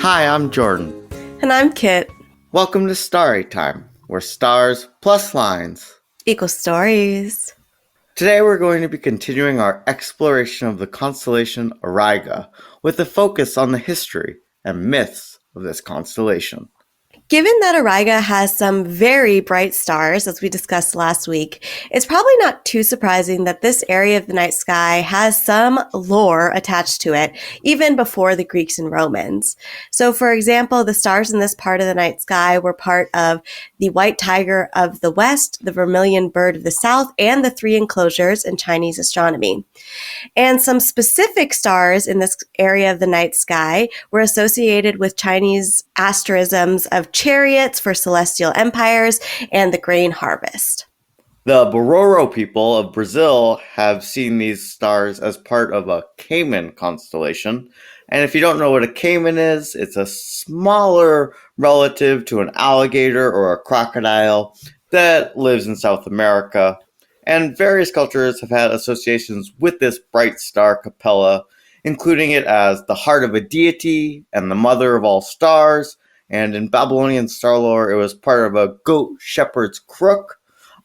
Hi, I'm Jordan. And I'm Kit. Welcome to Starry Time, where stars plus lines equal stories. Today we're going to be continuing our exploration of the constellation Auriga, with a focus on the history and myths of this constellation. Given that Auriga has some very bright stars, as we discussed last week, it's probably not too surprising that this area of the night sky has some lore attached to it, even before the Greeks and Romans. So, for example, the stars in this part of the night sky were part of the white tiger of the west, the vermilion bird of the south, and the three enclosures in Chinese astronomy. And some specific stars in this area of the night sky were associated with Chinese asterisms of chariots for celestial empires and the grain harvest. The Bororo people of Brazil have seen these stars as part of a caiman constellation. And if you don't know what a caiman is, it's a smaller relative to an alligator or a crocodile that lives in South America. And various cultures have had associations with this bright star Capella, including it as the heart of a deity and the mother of all stars. And in Babylonian star lore, it was part of a goat shepherd's crook,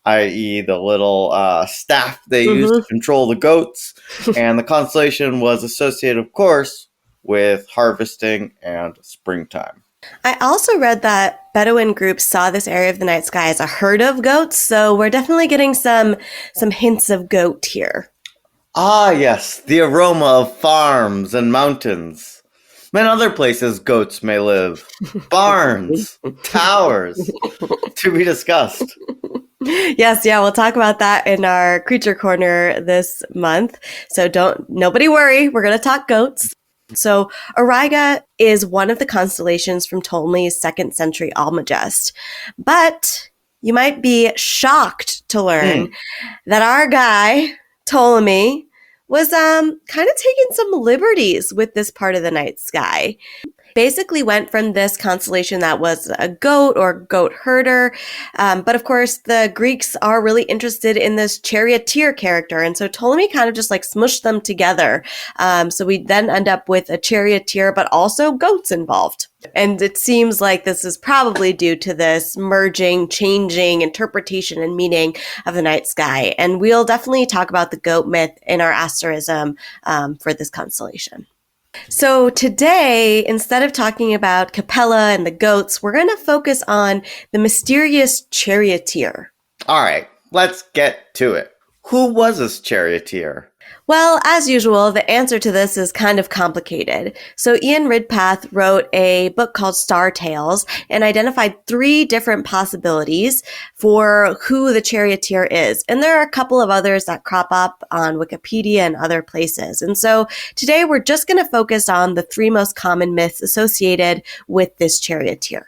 i.e. the little staff they used to control the goats. And the constellation was associated, of course, with harvesting and springtime. I also read that Bedouin groups saw this area of the night sky as a herd of goats, so we're definitely getting some hints of goat here. Ah, yes, the aroma of farms and mountains. And other places goats may live. Barns, towers, to be discussed. Yes, we'll talk about that in our Creature Corner this month. So nobody worry, we're going to talk goats. So Auriga is one of the constellations from Ptolemy's 2nd century Almagest. But you might be shocked to learn that our guy, Ptolemy, was kind of taking some liberties with this part of the night sky. Basically went from this constellation that was a goat or goat herder. But of course, the Greeks are really interested in this Charioteer character. And so Ptolemy kind of just like smushed them together. So we then end up with a Charioteer, but also goats involved. And it seems like this is probably due to this merging, changing interpretation and meaning of the night sky. And we'll definitely talk about the goat myth in our asterism for this constellation. So today, instead of talking about Capella and the goats, we're going to focus on the mysterious Charioteer. All right, let's get to it. Who was this Charioteer? Well, as usual, the answer to this is kind of complicated. So Ian Ridpath wrote a book called Star Tales and identified 3 different possibilities for who the Charioteer is. And there are a couple of others that crop up on Wikipedia and other places. And so today we're just going to focus on the 3 most common myths associated with this Charioteer.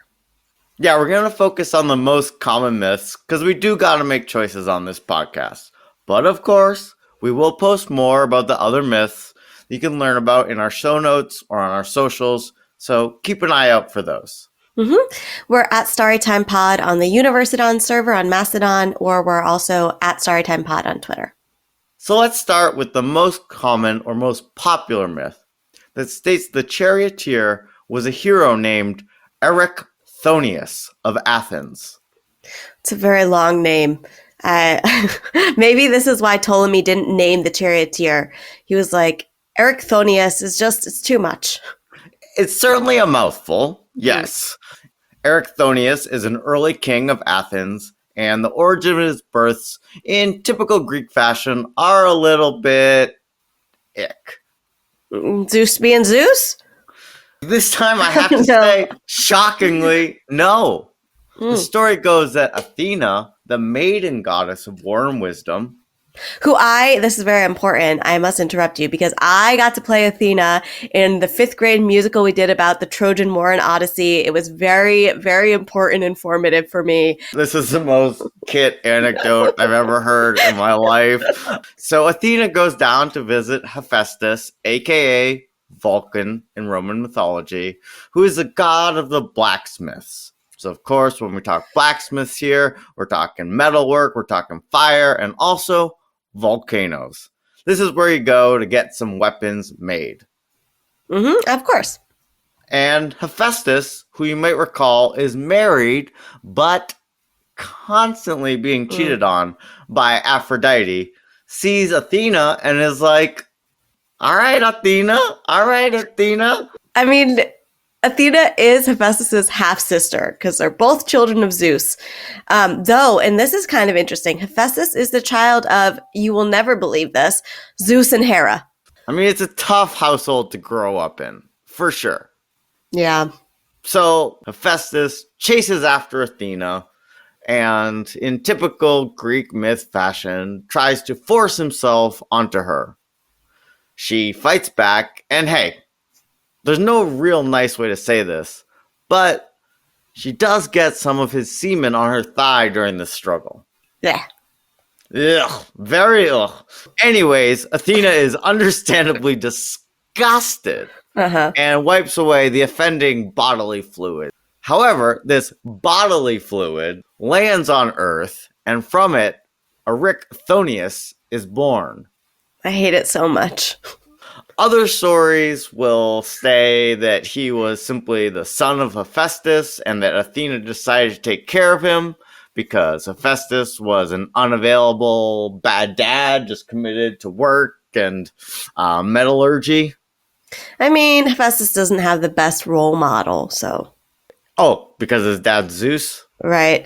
Yeah, we're going to focus on the most common myths because we do got to make choices on this podcast. But of course, we will post more about the other myths you can learn about in our show notes or on our socials, so keep an eye out for those. We're at Storytime Pod on the Universityn server on Mastodon, or we're also at Storytime Pod on Twitter. So let's start with the most common or most popular myth that states the Charioteer was a hero named Erichthonius of Athens. It's a very long name. Maybe this is why Ptolemy didn't name the Charioteer. He was like, Erichthonius it's too much. It's certainly a mouthful, yes. Erichthonius is an early king of Athens, and the origin of his births, in typical Greek fashion, are a little bit ick. Zeus being Zeus? This time I have to say, shockingly, no. The story goes that Athena, the maiden goddess of war and wisdom, this is very important, I must interrupt you, because I got to play Athena in the 5th grade musical we did about the Trojan War and Odyssey. It was very, very important and informative for me. This is the most Kit anecdote I've ever heard in my life. So Athena goes down to visit Hephaestus, aka Vulcan in Roman mythology, who is the god of the blacksmiths. So, of course, when we talk blacksmiths here, we're talking metalwork, we're talking fire, and also volcanoes. This is where you go to get some weapons made. Of course. And Hephaestus, who you might recall, is married, but constantly being cheated on by Aphrodite, sees Athena and is like, all right, Athena. I mean, Athena is Hephaestus' half-sister because they're both children of Zeus. Though, and this is kind of interesting, Hephaestus is the child of, you will never believe this, Zeus and Hera. I mean, it's a tough household to grow up in, for sure. Yeah. So Hephaestus chases after Athena and, in typical Greek myth fashion, tries to force himself onto her. She fights back, and hey, there's no real nice way to say this, but she does get some of his semen on her thigh during this struggle. Yeah. Ugh, very ugh. Anyways, Athena is understandably disgusted and wipes away the offending bodily fluid. However, this bodily fluid lands on Earth, and from it, Erichthonius is born. I hate it so much. Other stories will say that he was simply the son of Hephaestus and that Athena decided to take care of him because Hephaestus was an unavailable bad dad, just committed to work and metallurgy. I mean, Hephaestus doesn't have the best role model, so. Oh, because his dad's Zeus? Right.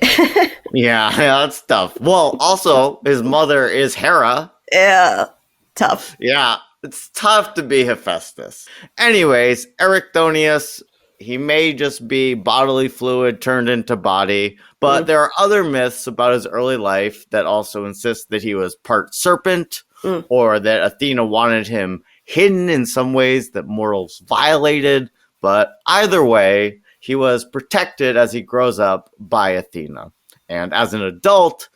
yeah, that's tough. Well, also, his mother is Hera. Yeah, tough. Yeah, it's tough to be Hephaestus. Anyways, Erichthonius, he may just be bodily fluid turned into body, but there are other myths about his early life that also insist that he was part serpent, or that Athena wanted him hidden in some ways that mortals violated. But either way, he was protected as he grows up by Athena. And as an adult,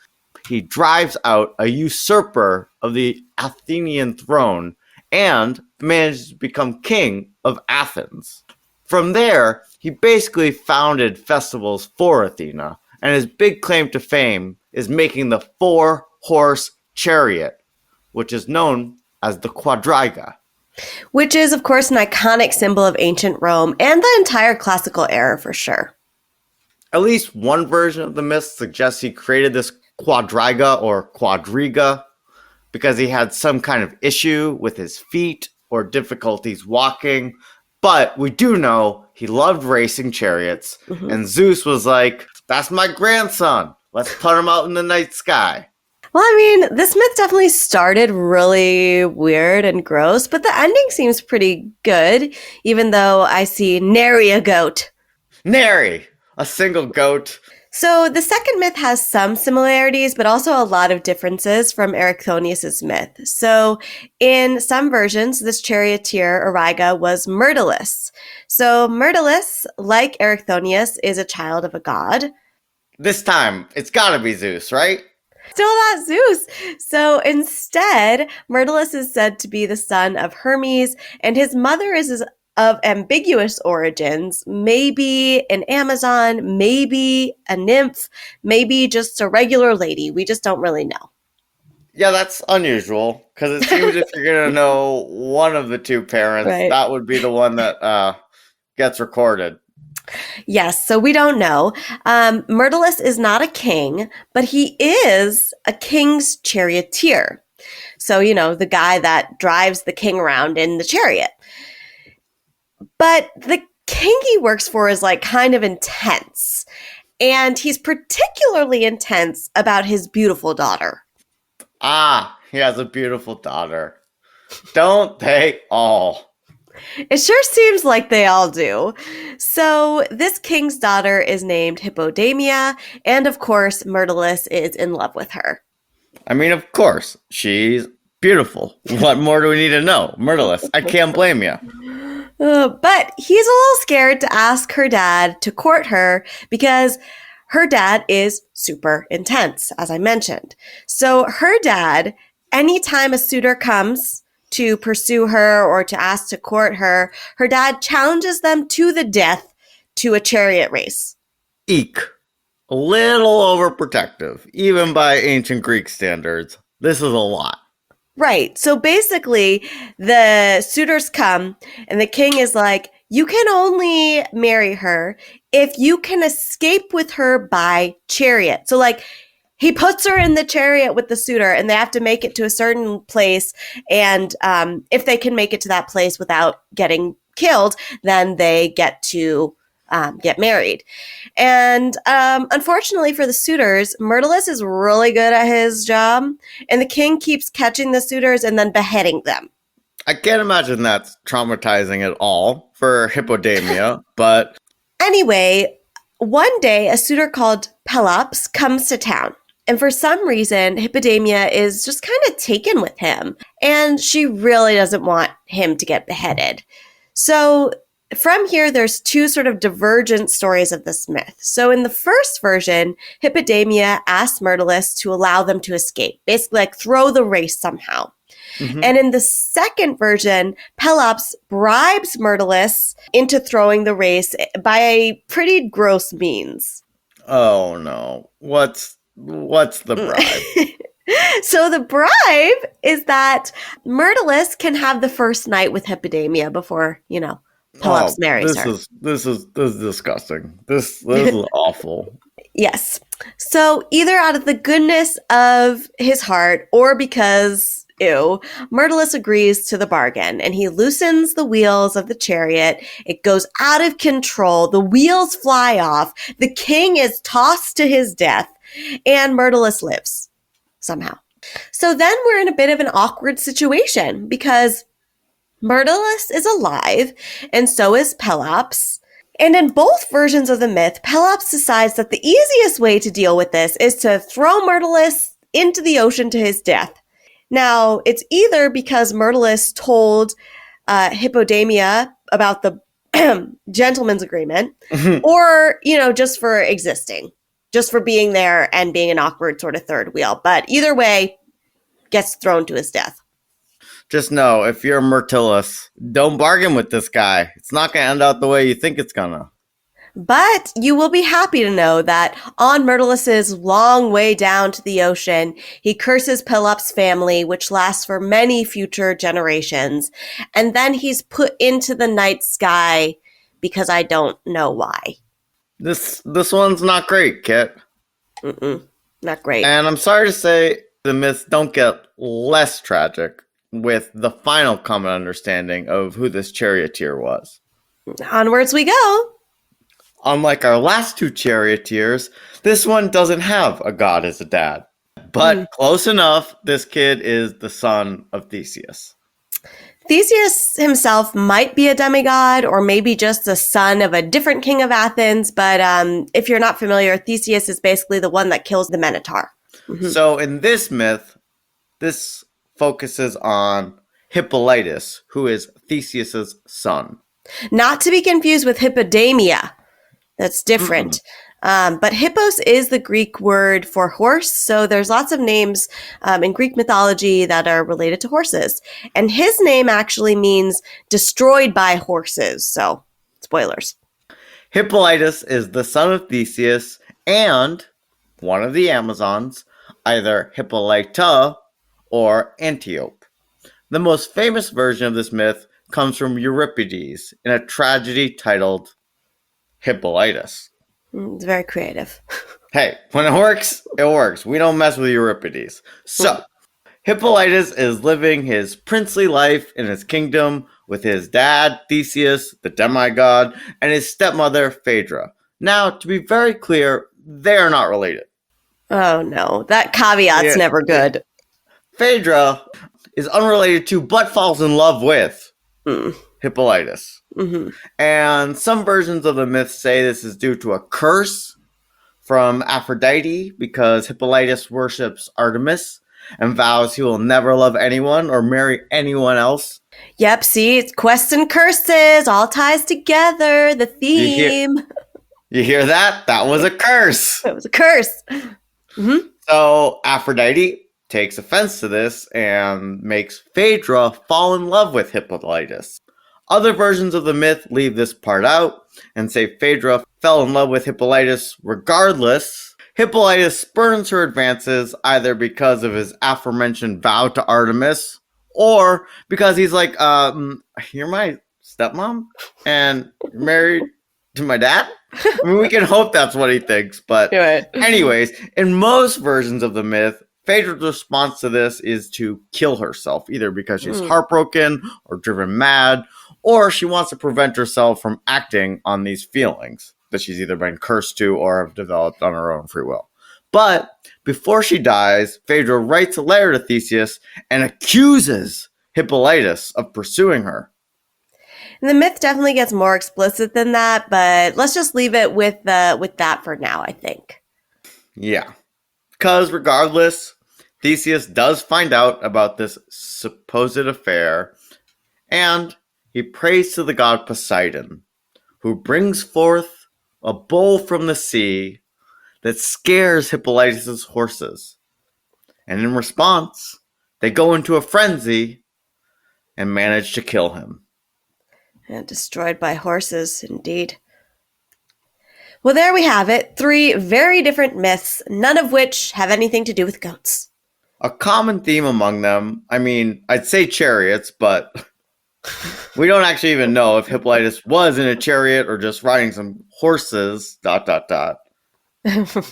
he drives out a usurper of the Athenian throne and manages to become king of Athens. From there, he basically founded festivals for Athena, and his big claim to fame is making the 4-horse chariot, which is known as the Quadriga. Which is, of course, an iconic symbol of ancient Rome and the entire classical era for sure. At least one version of the myth suggests he created this Quadriga or Quadriga because he had some kind of issue with his feet or difficulties walking. But we do know he loved racing chariots, and Zeus was like, that's my grandson. Let's put him out in the night sky. Well, I mean, this myth definitely started really weird and gross, but the ending seems pretty good, even though I see nary a goat. Nary! A single goat. So the second myth has some similarities, but also a lot of differences from Erichthonius' myth. So in some versions, this charioteer, Auriga, was Myrtilus. So Myrtilus, like Erichthonius, is a child of a god. This time, it's gotta be Zeus, right? Still not Zeus. So instead, Myrtilus is said to be the son of Hermes, and his mother is of ambiguous origins, maybe an Amazon, maybe a nymph, maybe just a regular lady. We just don't really know. Yeah, that's unusual, because it seems if you're going to know one of the two parents, that would be the one that gets recorded. Yes, so we don't know. Myrtilus is not a king, but he is a king's charioteer. So, you know, the guy that drives the king around in the chariot. But the king he works for is like kind of intense. And he's particularly intense about his beautiful daughter. Ah, he has a beautiful daughter. Don't they all? It sure seems like they all do. So this king's daughter is named Hippodamia, and of course, Myrtilus is in love with her. I mean, of course, she's beautiful. What more do we need to know? Myrtilus, I can't blame you. But he's a little scared to ask her dad to court her because her dad is super intense, as I mentioned. So her dad, anytime a suitor comes to pursue her or to ask to court her, her dad challenges them to the death to a chariot race. Eek. A little overprotective, even by ancient Greek standards. This is a lot. Right. So basically, the suitors come and the king is like, you can only marry her if you can escape with her by chariot. So, like, he puts her in the chariot with the suitor, and they have to make it to a certain place. And if they can make it to that place without getting killed, then they get to get married. And unfortunately for the suitors, Myrtilus is really good at his job, and the king keeps catching the suitors and then beheading them. I can't imagine that's traumatizing at all for Hippodamia, but Anyway, one day a suitor called Pelops comes to town. And for some reason, Hippodamia is just kind of taken with him. And she really doesn't want him to get beheaded. So from here, there's two sort of divergent stories of this myth. So in the first version, Hippodamia asks Myrtilus to allow them to escape, basically like throw the race somehow. Mm-hmm. And in the second version, Pelops bribes Myrtilus into throwing the race by pretty gross means. Oh no. What's the bribe? So the bribe is that Myrtilus can have the first night with Hippodamia before, Pelops marries her. This is disgusting. This is awful. Yes. So either out of the goodness of his heart or because Myrtilus agrees to the bargain, and he loosens the wheels of the chariot. It goes out of control. The wheels fly off. The king is tossed to his death, and Myrtilus lives somehow. So then we're in a bit of an awkward situation because Myrtilus is alive, and so is Pelops. And in both versions of the myth, Pelops decides that the easiest way to deal with this is to throw Myrtilus into the ocean to his death. Now, it's either because Myrtilus told Hippodamia about the gentleman's agreement, or, just for existing, just for being there and being an awkward sort of third wheel. But either way, gets thrown to his death. Just know, if you're Myrtilus, don't bargain with this guy. It's not going to end out the way you think it's going to. But you will be happy to know that on Myrtilus's long way down to the ocean, he curses Pelops' family, which lasts for many future generations. And then he's put into the night sky because I don't know why. This one's not great, Kit. Not great. And I'm sorry to say, the myths don't get less tragic with the final common understanding of who this Charioteer was. Onwards we go. Unlike our last two Charioteers, this one doesn't have a god as a dad. But close enough, this kid is the son of Theseus. Theseus himself might be a demigod or maybe just the son of a different king of Athens. But if you're not familiar, Theseus is basically the one that kills the Minotaur. Mm-hmm. So in this myth, this focuses on Hippolytus, who is Theseus's son. Not to be confused with Hippodamia. That's different. But hippos is the Greek word for horse. So there's lots of names in Greek mythology that are related to horses. And his name actually means destroyed by horses. So spoilers. Hippolytus is the son of Theseus and one of the Amazons, either Hippolyta or Antiope. The most famous version of this myth comes from Euripides in a tragedy titled Hippolytus. It's very creative. Hey, when it works, it works. We don't mess with Euripides. So, Hippolytus is living his princely life in his kingdom with his dad, Theseus, the demigod, and his stepmother, Phaedra. Now, to be very clear, they are not related. Oh no, that caveat's never good. Phaedra is unrelated to, but falls in love with, Hippolytus. Mm-hmm. And some versions of the myth say this is due to a curse from Aphrodite because Hippolytus worships Artemis and vows he will never love anyone or marry anyone else. Yep, see, it's quests and curses, all ties together, the theme. You hear that? That was a curse. It was a curse. Mm-hmm. So Aphrodite takes offense to this and makes Phaedra fall in love with Hippolytus. Other versions of the myth leave this part out and say Phaedra fell in love with Hippolytus regardless. Hippolytus spurns her advances either because of his aforementioned vow to Artemis or because he's like, you're my stepmom and married to my dad? I mean, we can hope that's what he thinks, but anyways, in most versions of the myth, Phaedra's response to this is to kill herself, either because she's heartbroken or driven mad, or she wants to prevent herself from acting on these feelings that she's either been cursed to or have developed on her own free will. But before she dies, Phaedra writes a letter to Theseus and accuses Hippolytus of pursuing her. And the myth definitely gets more explicit than that, but let's just leave it with that for now, I think. Yeah. Because regardless, Theseus does find out about this supposed affair, and he prays to the god Poseidon, who brings forth a bull from the sea that scares Hippolytus' horses. And in response, they go into a frenzy and manage to kill him. And destroyed by horses, indeed. Well, there we have it. 3 very different myths, none of which have anything to do with goats. A common theme among them, I mean, I'd say chariots, but we don't actually even know if Hippolytus was in a chariot or just riding some horses, ...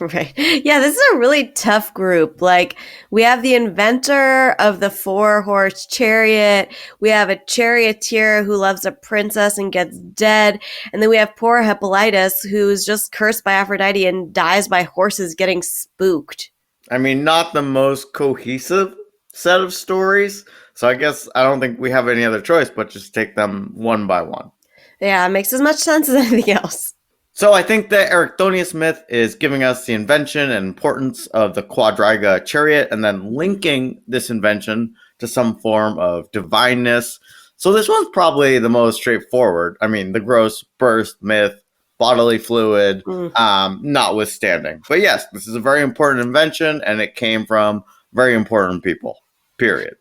Right. Yeah, this is a really tough group. Like, we have the inventor of the 4-horse chariot. We have a charioteer who loves a princess and gets dead. And then we have poor Hippolytus, who's just cursed by Aphrodite and dies by horses getting spooked. I mean, not the most cohesive set of stories. So I guess I don't think we have any other choice but just take them one by one. Yeah, it makes as much sense as anything else. So I think the Erichthonius myth is giving us the invention and importance of the Quadriga chariot and then linking this invention to some form of divineness. So this one's probably the most straightforward. I mean, the gross birth myth, bodily fluid, notwithstanding. But yes, this is a very important invention and it came from very important people, period.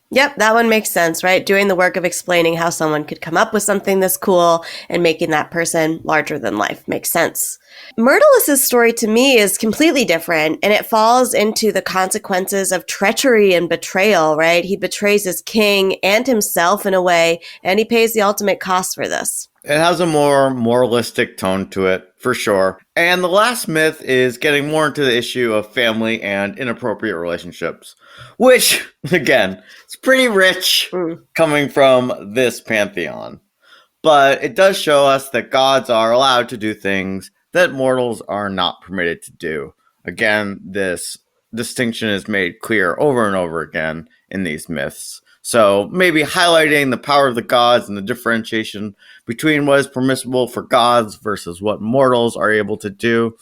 Yep, that one makes sense, right? Doing the work of explaining how someone could come up with something this cool and making that person larger than life makes sense. Myrtilus' story to me is completely different, and it falls into the consequences of treachery and betrayal, right? He betrays his king and himself in a way, and he pays the ultimate cost for this. It has a more moralistic tone to it, for sure. And the last myth is getting more into the issue of family and inappropriate relationships, which, again, is pretty rich coming from this pantheon. But it does show us that gods are allowed to do things that mortals are not permitted to do. Again, this distinction is made clear over and over again in these myths. So maybe highlighting the power of the gods and the differentiation between what is permissible for gods versus what mortals are able to do.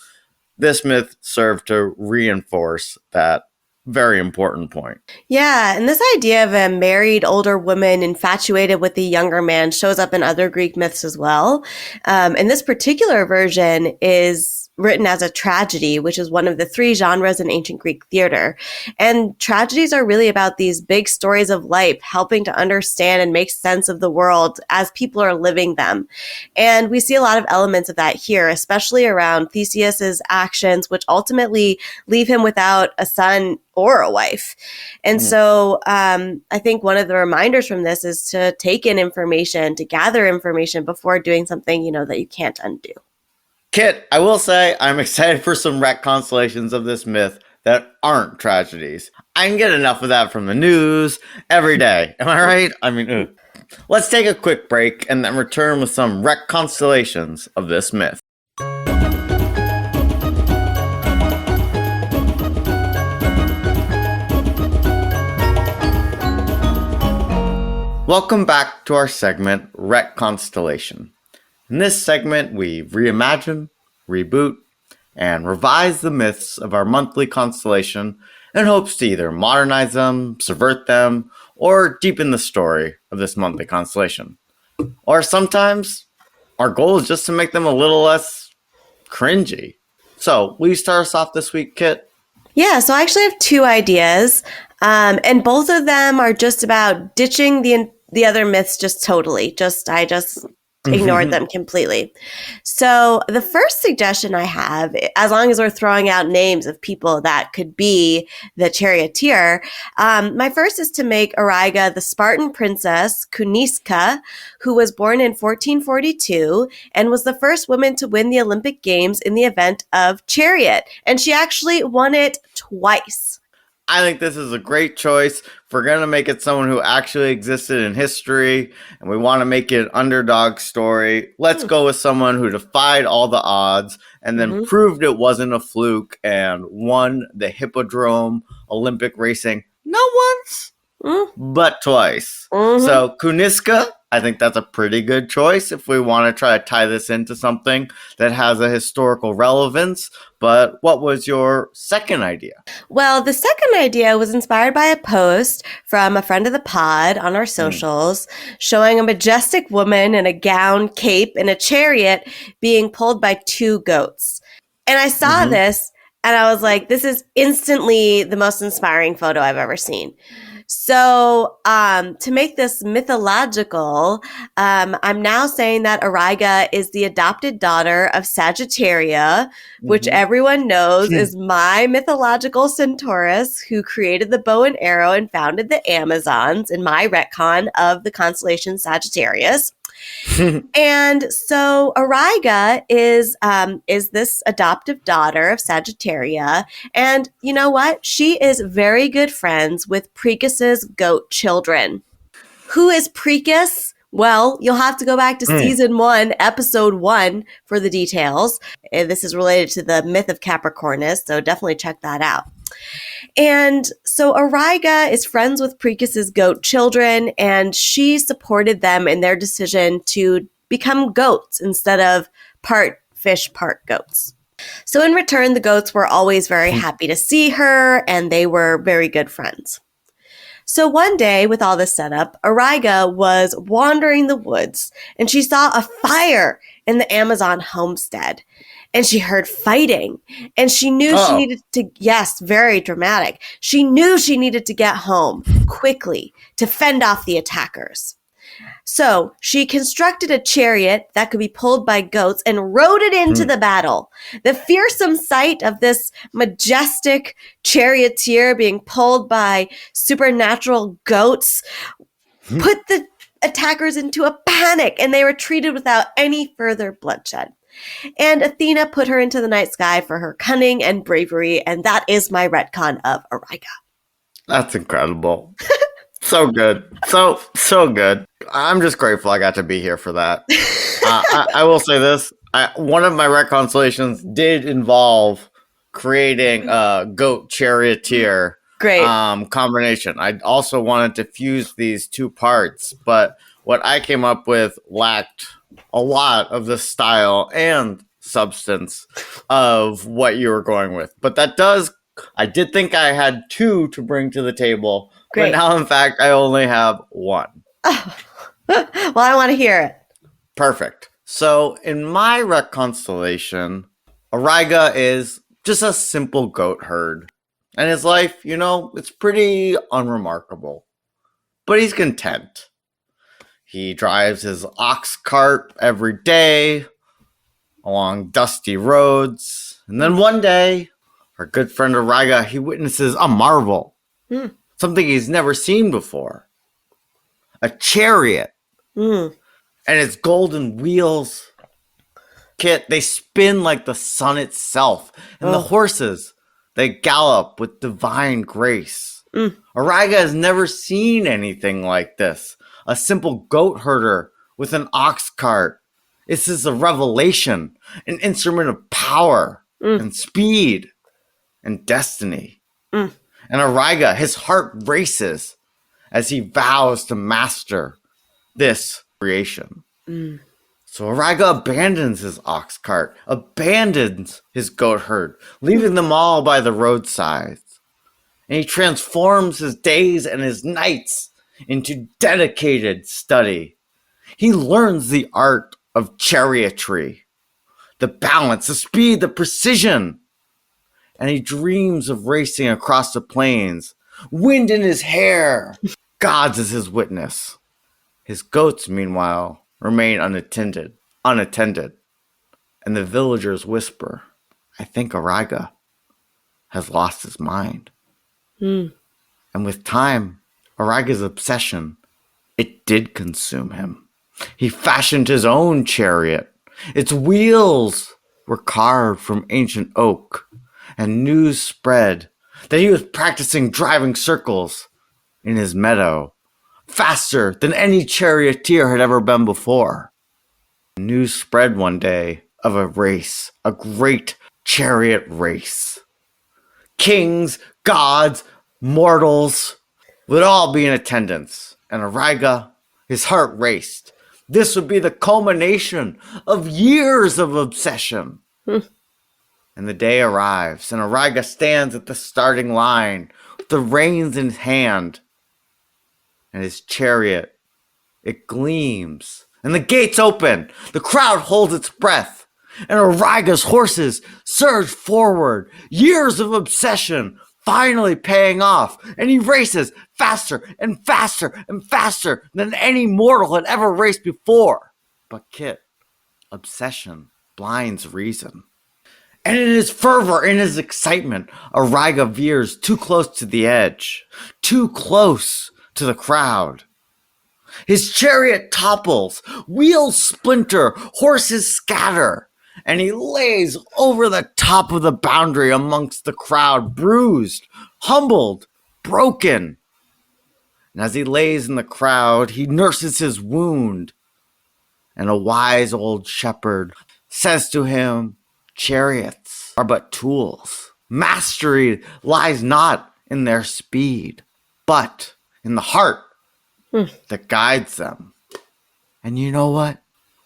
This myth served to reinforce that very important point. Yeah, and this idea of a married older woman infatuated with a younger man shows up in other Greek myths as well. And this particular version is written as a tragedy, which is one of the 3 genres in ancient Greek theater. And tragedies are really about these big stories of life, helping to understand and make sense of the world as people are living them. And we see a lot of elements of that here, especially around Theseus's actions, which ultimately leave him without a son or a wife. And so I think one of the reminders from this is to take in information, to gather information before doing something, that you can't undo. Kit, I will say I'm excited for some Retconstellations of this myth that aren't tragedies. I can get enough of that from the news every day. Am I right? I mean, let's take a quick break and then return with some Retconstellations of this myth. Welcome back to our segment, Retconstellation. In this segment, we reimagine, reboot, and revise the myths of our monthly constellation in hopes to either modernize them, subvert them, or deepen the story of this monthly constellation. Or sometimes, our goal is just to make them a little less cringy. So, will you start us off this week, Kit? Yeah, so I actually have 2 ideas, and both of them are just about ditching the other myths just totally. I just ignored them completely. So the first suggestion I have, as long as we're throwing out names of people that could be the Charioteer, my first is to make Auriga the Spartan princess Kuniska, who was born in 1442 and was the first woman to win the Olympic Games in the event of Chariot. And she actually won it twice. I think this is a great choice. If we're going to make it someone who actually existed in history and we want to make it an underdog story, let's go with someone who defied all the odds and then proved it wasn't a fluke and won the Hippodrome Olympic racing not once, but twice. So Kuniska, I think that's a pretty good choice if we want to try to tie this into something that has a historical relevance. But what was your second idea? Well, the second idea was inspired by a post from a friend of the pod on our socials showing a majestic woman in a gown, cape, and a chariot being pulled by two goats. And I saw this and I was like, this is instantly the most inspiring photo I've ever seen. So to make this mythological, I'm now saying that Auriga is the adopted daughter of Sagittaria, which everyone knows is my mythological centaurus who created the bow and arrow and founded the Amazons in my retcon of the constellation Sagittarius. And so Auriga is this adoptive daughter of Sagittaria, and you know what? She is very good friends with Precus's goat children. Who is Precus? Well, you'll have to go back to season 1, episode 1 for the details. This is related to the myth of Capricornus, so definitely check that out. And so Auriga is friends with Precus's goat children, and she supported them in their decision to become goats instead of part fish, part goats. So in return, the goats were always very happy to see her, and they were very good friends. So one day, with all this set up, Auriga was wandering the woods, and she saw a fire in the Amazon homestead. And she heard fighting, and she knew she needed to, yes, very dramatic. She knew she needed to get home quickly to fend off the attackers. So she constructed a chariot that could be pulled by goats and rode it into the battle. The fearsome sight of this majestic charioteer being pulled by supernatural goats put the attackers into a panic, and they retreated without any further bloodshed. And Athena put her into the night sky for her cunning and bravery, and that is my retcon of Auriga. That's incredible. So good. So good. I'm just grateful I got to be here for that. I will say this. One of my Retconstellations did involve creating a goat charioteer combination. I also wanted to fuse these two parts, but what I came up with lacked a lot of the style and substance of what you were going with. But I did think I had two to bring to the table. But now, in fact, I only have one. Oh. Well, I want to hear it. Perfect. So, in my Retconstellation, Auriga is just a simple goat herd. And his life, it's pretty unremarkable. But he's content. He drives his ox cart every day along dusty roads. And then one day, our good friend Auriga, he witnesses a marvel. Something he's never seen before. A chariot. And its golden wheels, Kit, they spin like the sun itself. And the horses, they gallop with divine grace. Auriga has never seen anything like this. A simple goat herder with an ox cart. This is a revelation, an instrument of power and speed and destiny. And Auriga, his heart races as he vows to master this creation. So Auriga abandons his ox cart, abandons his goat herd, leaving them all by the roadside. And he transforms his days and his nights into dedicated study. He learns the art of chariotry, the balance, the speed, the precision. And he dreams of racing across the plains, wind in his hair. God's is his witness. His goats, meanwhile, remain unattended. And the villagers whisper, I think Auriga has lost his mind. And with time, Auriga's obsession, it did consume him. He fashioned his own chariot. Its wheels were carved from ancient oak, and news spread that he was practicing driving circles in his meadow, faster than any charioteer had ever been before. News spread one day of a race, a great chariot race. Kings, gods, mortals would all be in attendance, and Auriga, his heart raced. This would be the culmination of years of obsession. And the day arrives, and Auriga stands at the starting line with the reins in his hand. And his chariot, it gleams. And the gates open. The crowd holds its breath. And Auriga's horses surge forward. Years of obsession finally paying off. And he races faster and faster and faster than any mortal had ever raced before. But Kit, obsession blinds reason. And in his fervor, in his excitement, Auriga veers too close to the edge. Too close to the crowd. His chariot topples, wheels splinter, horses scatter, and he lays over the top of the boundary amongst the crowd, bruised, humbled, broken. And as he lays in the crowd, he nurses his wound. And a wise old shepherd says to him, chariots are but tools. Mastery lies not in their speed, but in the heart that guides them. And you know what?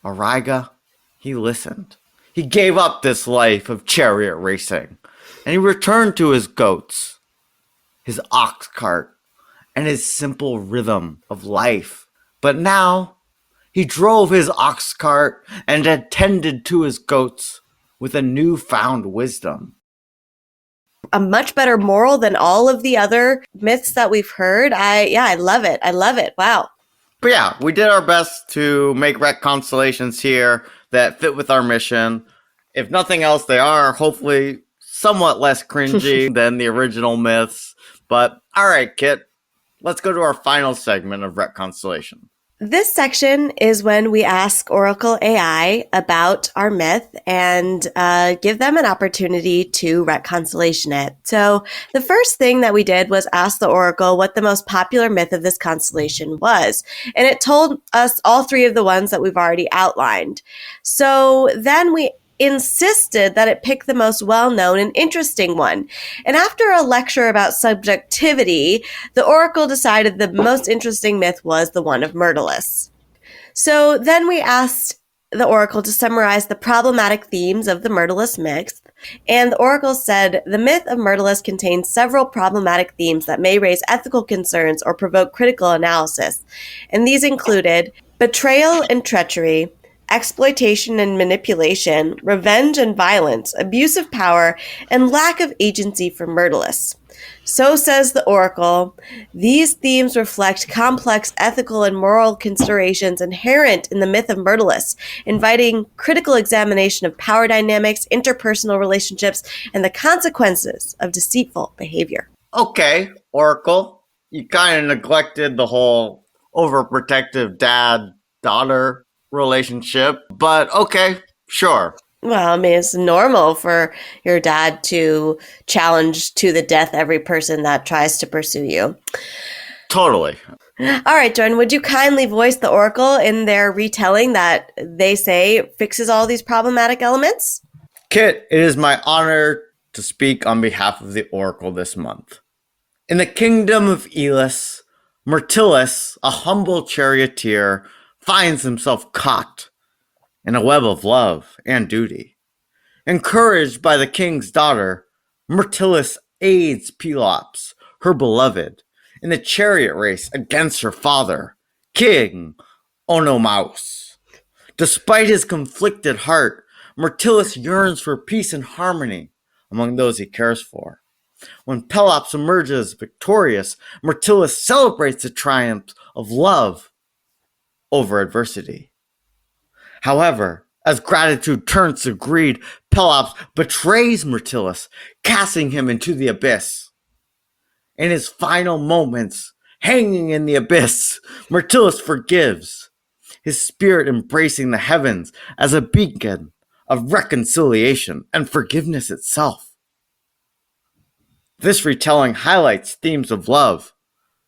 Auriga, he listened. He gave up this life of chariot racing, and he returned to his goats, his ox cart, and his simple rhythm of life. But now he drove his ox cart and attended to his goats with a newfound wisdom. A much better moral than all of the other myths that we've heard. I love it. I love it. Wow. But yeah, we did our best to make Retconstellations here that fit with our mission. If nothing else, they are hopefully somewhat less cringy than the original myths. But all right, Kit, let's go to our final segment of Retconstellation. This section is when we ask Oracle AI about our myth and give them an opportunity to Retconstellation it. So the first thing that we did was ask the Oracle what the most popular myth of this constellation was. And it told us all three of the ones that we've already outlined. So then we insisted that it pick the most well-known and interesting one. And after a lecture about subjectivity, the Oracle decided the most interesting myth was the one of Myrtilus. So then we asked the Oracle to summarize the problematic themes of the Myrtilus myth, and the Oracle said the myth of Myrtilus contains several problematic themes that may raise ethical concerns or provoke critical analysis. And these included betrayal and treachery, exploitation and manipulation, revenge and violence, abuse of power, and lack of agency for Myrtilus. So says the Oracle, these themes reflect complex ethical and moral considerations inherent in the myth of Myrtilus, inviting critical examination of power dynamics, interpersonal relationships, and the consequences of deceitful behavior. Okay, Oracle, you kind of neglected the whole overprotective dad-daughter relationship, but okay, sure. Well, I mean, it's normal for your dad to challenge to the death every person that tries to pursue you. Totally. All right, Jordan, would you kindly voice the Oracle in their retelling that they say fixes all these problematic elements? Kit, it is my honor to speak on behalf of the Oracle this month. In the kingdom of Elis, Myrtilus, a humble charioteer, finds himself caught in a web of love and duty. Encouraged by the king's daughter, Myrtilus aids Pelops, her beloved, in the chariot race against her father, King Onomaus. Despite his conflicted heart, Myrtilus yearns for peace and harmony among those he cares for. When Pelops emerges victorious, Myrtilus celebrates the triumph of love over adversity. However, as gratitude turns to greed, Pelops betrays Myrtilus, casting him into the abyss. In his final moments, hanging in the abyss, Myrtilus forgives, his spirit embracing the heavens as a beacon of reconciliation and forgiveness itself. This retelling highlights themes of love,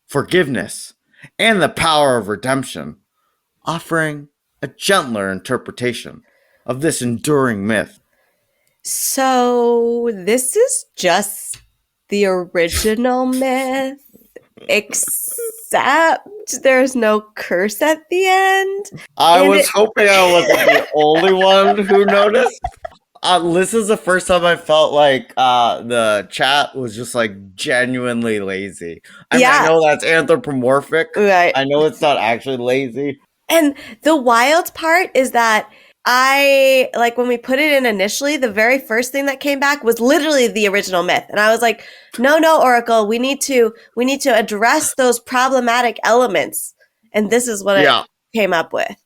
forgiveness, and the power of redemption, offering a gentler interpretation of this enduring myth. So this is just the original myth, except there's no curse at the end. I was hoping I wasn't the only one who noticed. This is the first time I felt like the chat was just like genuinely lazy. I mean, I know that's anthropomorphic. Right. I know it's not actually lazy. And the wild part is that when we put it in initially, the very first thing that came back was literally the original myth. And I was like, no, Oracle, we need to address those problematic elements. And this is what it came up with.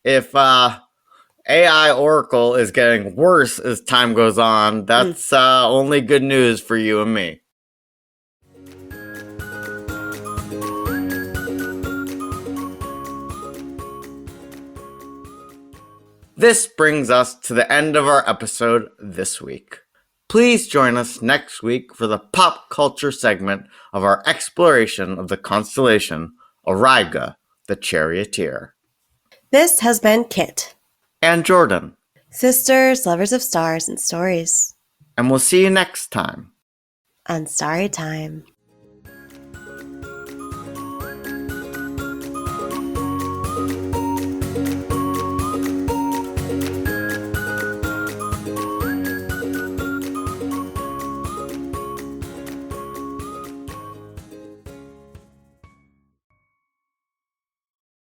If AI Oracle is getting worse as time goes on, that's only good news for you and me. This brings us to the end of our episode this week. Please join us next week for the pop culture segment of our exploration of the constellation Auriga, the Charioteer. This has been Kit. And Jordan. Sisters, lovers of stars and stories. And we'll see you next time. On Starry Time.